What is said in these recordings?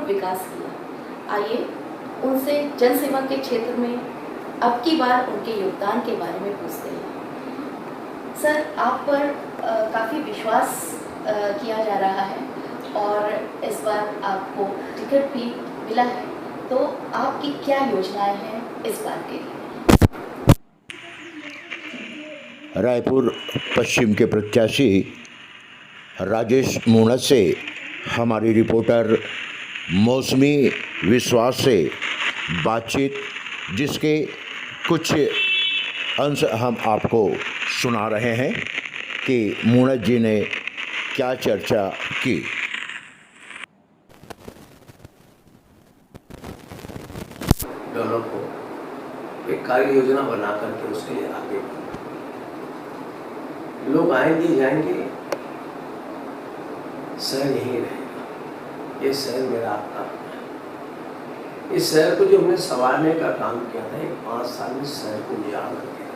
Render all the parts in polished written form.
विकास किया। आइए उनसे जन सेवा के क्षेत्र में अब की बार उनके योगदान के बारे में पूछते हैं। सर, आप पर काफ़ी विश्वास किया जा रहा है और इस बार आपको टिकट भी मिला है, तो आपकी क्या योजनाएं हैं इस बार के लिए? रायपुर पश्चिम के प्रत्याशी राजेश मूणत से हमारी रिपोर्टर मौसमी विश्वास से बातचीत, जिसके कुछ अंश हम आपको सुना रहे हैं कि मूणत जी ने क्या चर्चा की। दोनों को एक कार्य योजना बना करके उसके लिए आगे बढ़े। लोग आएंगे जाएंगे, शहर यहीं रहेगा। ये शहर मेरा आपका है। इस शहर को जो हमने संवारने का काम किया था, 5 साल में शहर को उजाड़ करके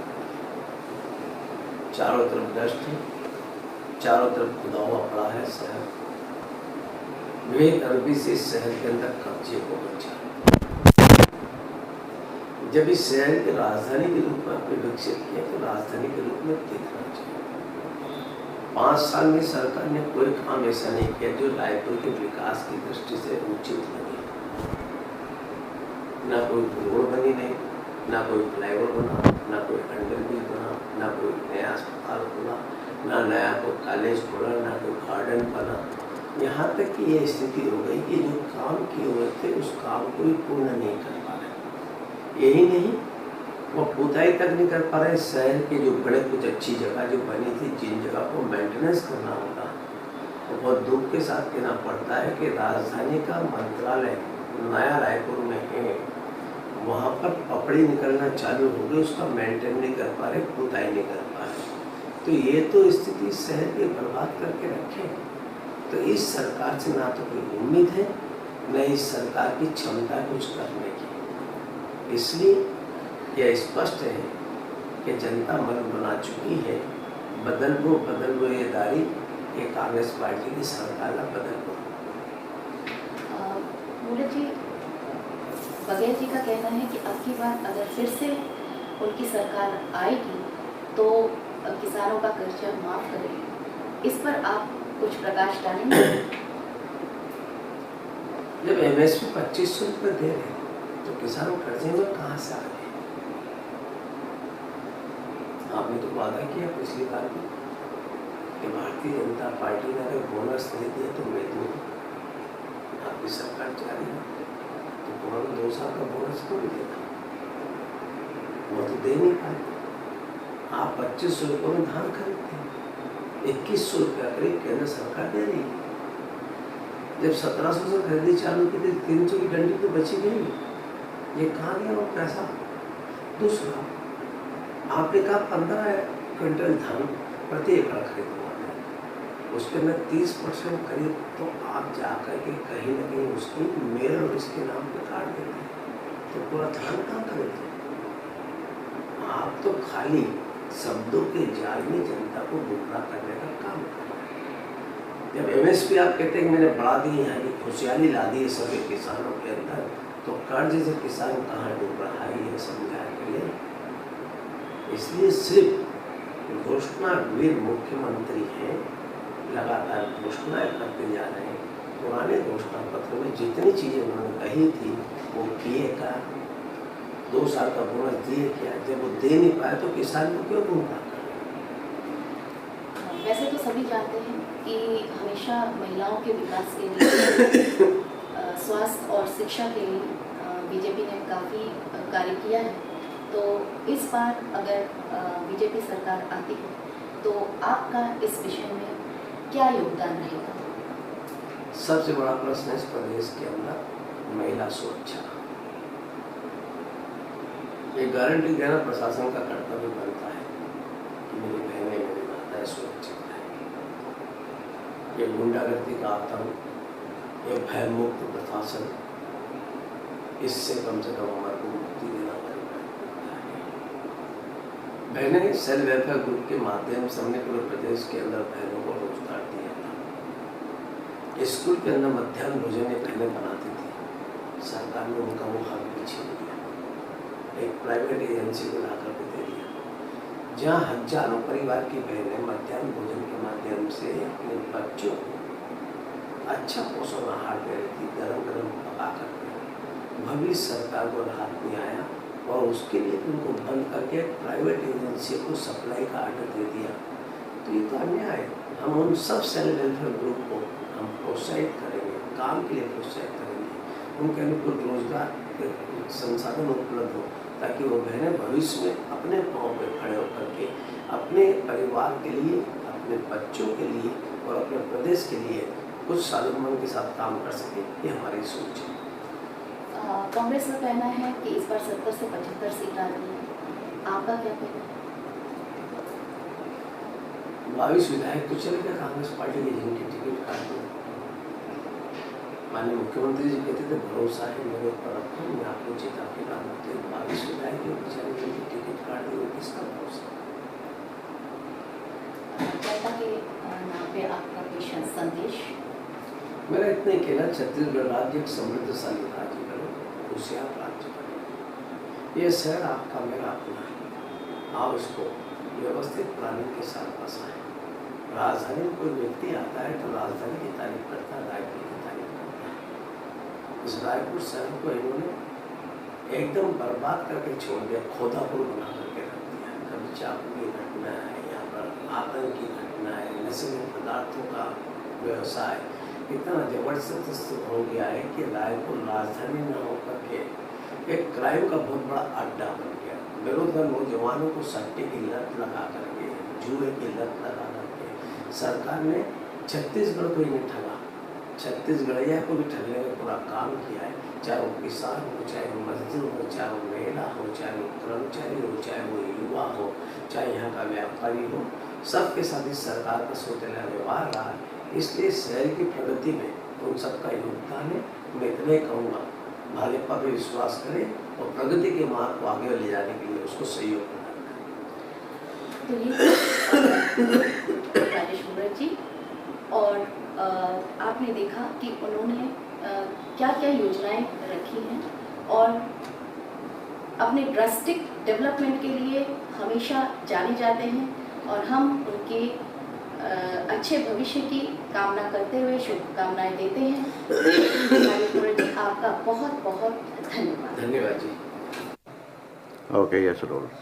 चारों तरफ डस्ट है, चारों तरफ खुदा हुआ पड़ा है शहर। विवेक अरबी से शहर के अंदर कब्जे को बचा। जब इस शहर के राजधानी के रूप में आपने विकसित किया तो राजधानी के रूप में दिखना चाहिए। 5 साल में सरकार ने कोई काम ऐसा नहीं किया जो रायपुर के विकास की दृष्टि से उचित लगे। ना कोई रोड बनी नहीं, ना कोई फ्लाईओवर बना, ना कोई अंडरब्रिज बना, ना कोई नया अस्पताल खुला, ना नया कोई कॉलेज खुला, ना कोई गार्डन बना। यहाँ तक कि ये स्थिति हो गई कि जो काम किए हुए थे उस काम को भी पूर्ण नहीं कर पा रहे। यही नहीं, वो पुताई तक नहीं कर पा रहे। शहर के जो बड़े कुछ अच्छी जगह जो बनी थी, जिन जगह को मेंटेनेंस करना होता, तो बहुत दुख के साथ कहना पड़ता है कि राजधानी का मंत्रालय नया रायपुर में है, वहाँ पर पपड़ी निकलना चालू हो गई, उसका मेंटेन नहीं कर पा रहे, पुताई नहीं कर पा रहे। तो ये तो स्थिति शहर के बर्बाद करके रखे। तो इस सरकार से ना तो कोई उम्मीद है, न इस सरकार की क्षमता कुछ करने की। इसलिए यह स्पष्ट है कि जनता मन बना चुकी है। बदल वो ये दारी, ये कांग्रेस पार्टी की सरकार का बदल वो। मूणत जी, बघेल जी का कहना है कि अब की बार अगर फिर से उनकी सरकार आएगी तो किसानों का कर्जा माफ करेगी। इस पर आप कुछ प्रकाश डालेंगे? जब MSP 2500 रुपये दे रहे तो किसानों कर्जे में कहाँ से आ गए? आपने तो वादा किया पिछली बार भी कि भारतीय जनता पार्टी ने अगर बोनस नहीं दिया तो मैं दूंगा। आपकी सरकार जारी है तो पुराना 2 साल का बोनस क्यों नहीं देगा? वो तो दे नहीं पाए। आप 2500 रुपये में धान खरीदते हैं, 2100 रुपया करीब केंद्र सरकार दे रही है। जब 1700 से खरीदी चालू की थी, 300 की डंडी तो बची गई। ये कहाँ गया वो पैसा? दूसरा, आपने कहा 15 क्विंटल धान प्रति एकड़ खरीदना है, उसके अंदर 30% खरीद, तो आप जाकर के कहीं ना कहीं उसकी मेल और इसके नाम पे काट देते हैं, तो पूरा धान कहाँ खरीदते? आप तो खाली शब्दों के जाल में जनता को गुमराह करने का काम कर रहे हैं। जब MSP आप कहते हैं कि मैंने बढ़ा दी है, खुशहाली ला दी है सभी किसानों के अंदर, तो कर्ज से किसान कहाँ डूब रहा है ये समझाने के लिए। इसलिए सिर्फ घोषणावीर मुख्यमंत्री हैं, लगातार घोषणाएं करते जा रहे हैं। पुराने घोषणा पत्र में जितनी चीजें उन्होंने कही थी वो किए का, 2 साल का बोनस दिए क्या? जब वो दे नहीं पाए तो किसान को क्यों गुमराह कर? वैसे तो सभी जानते हैं कि हमेशा महिलाओं के विकास के लिए स्वास्थ्य और शिक्षा के लिए बीजेपी ने काफ़ी कार्य किया है। तो इस बार अगर बीजेपी सरकार आती है तो आपका इस विषय में क्या योगदान रहेगा? सबसे बड़ा प्रश्न है इस प्रदेश के अंदर महिला सुरक्षा। ये गारंटी देना प्रशासन का कर्तव्य बनता है कि मेरी बहनें, मेरी माताएं सुरक्षित रहें। ये गुंडागर्दी का आतंक, ये भयमुक्त प्रशासन, इससे कम से कम हमारे को मुक्ति देना पड़ेगा। बहनें सेल्फ वेलफेयर ग्रुप के माध्यम से हमने पूरे प्रदेश के अंदर बहनों को रोजगार दिया था। स्कूल के अंदर मध्याह्न भोजन ये बहनें बनाती थी। सरकार ने उनका वो हक भी छीन लिया, एक प्राइवेट एजेंसी को ला करके दे दिया, जहाँ हजारों परिवार की बहनें मध्याह्न भोजन के माध्यम से अपने बच्चों को अच्छा पोषण आहार दे रही थी, गरम गरम पका करके। भविष्य सरकार को राहत नहीं आया और उसके लिए उनको बंद करके प्राइवेट एजेंसी को सप्लाई का आर्डर दे दिया। तो ये तो अन्याय है। हम उन सब सेल्फ वेलफेयर ग्रुप को हम प्रोत्साहित करेंगे, काम के लिए प्रोत्साहित करेंगे, उनके अनुकूल रोजगार के संसाधन उपलब्ध हो, ताकि वो बहनें भविष्य में अपने पाँव पर खड़े होकर के अपने परिवार के लिए, अपने बच्चों के लिए और अपने प्रदेश के लिए कुछ स्वावलंबन के साथ काम कर सके। ये हमारी सोच है। कांग्रेस का कहना है कि इस बार 70 से 75 सीट आ रही है, आपका क्या कहना है? 22 विधायक तो चलेगा कांग्रेस पार्टी के, जिनकी टिकट काट दो। माननीय मुख्यमंत्री जी कहते थे भरोसा है मेरे ऊपर रखो, मैं आपको जीता के काम करते। 22 विधायक के बेचारे जिनकी टिकट काट दी, किसका भरोसा? जनता के नाम पे आपका पेश संदेश? मेरा इतना ही कहना, छत्तीसगढ़ राज्य एक समृद्धशाली राज्य करो, होशियार राज्य करो। ये शहर आपका मेरा अपना है, आओ इसको व्यवस्थित प्लानिंग के साथ बसाएं। राजधानी में कोई व्यक्ति आता है तो राजधानी की तारीफ करता है, रायपुर की तारीफ करता है। इस रायपुर शहर को इन्होंने एकदम बर्बाद करके छोड़ दिया, खोदापुर बना करके रख दिया। कभी चाकू की घटना है, यहाँ पर आतंक की घटना है, नशीले पदार्थों का व्यवसाय इतना जबरदस्त हो गया है कि रायपुर राजधानी न होकर के एक क्राइम का बहुत बड़ा अड्डा बन गया। बेरोजगार नौजवानों को सट्टे की लत लगा करके, जुए की लत लगा करके सरकार ने छत्तीसगढ़ को ही नहीं ठगा, छत्तीसगढ़िया को भी ठगने का पूरा काम किया है। चाहे वो किसान हो, चाहे वो मजदूर हो, चाहे वो महिला हो, चाहे वो कर्मचारी हो, चाहे वो युवा हो, चाहे यहाँ का व्यापारी हो, सबके साथ इस सरकार का सौतेला व्यवहार रहा है। इसलिए शहर की प्रगति में उन सबका योगदान है। मैं इतना ही कहूँगा, भाजपा पे विश्वास करें और प्रगति के मार्ग को आगे ले जाने के लिए उसको सहयोग प्रदान करें। तो ये राजेश मूणत जी, और आपने देखा कि उन्होंने क्या क्या योजनाएं रखी हैं और अपने ड्रास्टिक डेवलपमेंट के लिए हमेशा जाने जाते हैं, और हम उनके अच्छे भविष्य की कामना करते हुए शुभकामनाएं देते हैं। राजेश मूणत जी, आपका बहुत बहुत धन्यवाद। धन्यवाद जी। Okay, yes, Rolls.